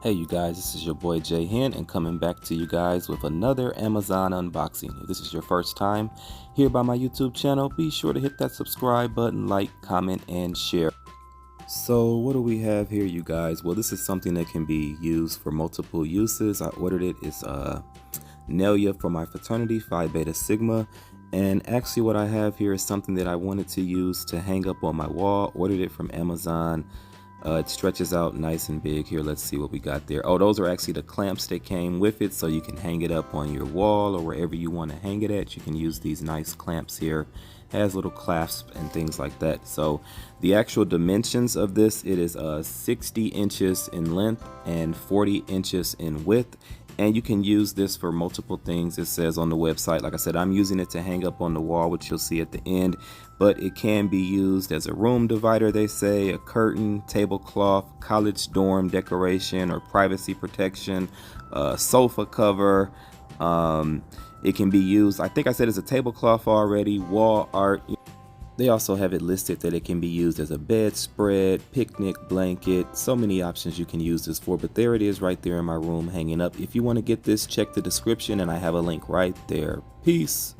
Hey you guys, this is your boy J-Hen and coming back to you guys with another Amazon unboxing. If this is your first time here by my YouTube channel, be sure to hit that subscribe button, like, comment, and share. So what do we have here, you guys? Well, this is something that can be used for multiple uses. I ordered it. It's Nelia for my fraternity, Phi Beta Sigma. And actually what I have here is something that I wanted to use to hang up on my wall. Ordered it from Amazon. It stretches out nice and big. Here, let's see what we got there. Oh, those are actually the clamps that came with it, so you can hang it up on your wall or wherever you want to hang it at. You can use these nice clamps here. Has little clasps and things like that. So the actual dimensions of this, it is 60 inches in length and 40 inches in width. And you can use this for multiple things. It says on the website, like I said, I'm using it to hang up on the wall, which you'll see at the end, but it can be used as a room divider, they say, a curtain, tablecloth, college dorm decoration or privacy protection, sofa cover. It can be used, I think I said, as a tablecloth already, wall art. They also have it listed that it can be used as a bedspread, picnic blanket, so many options you can use this for, but there it is right there in my room hanging up. If you want to get this, check the description and I have a link right there. Peace.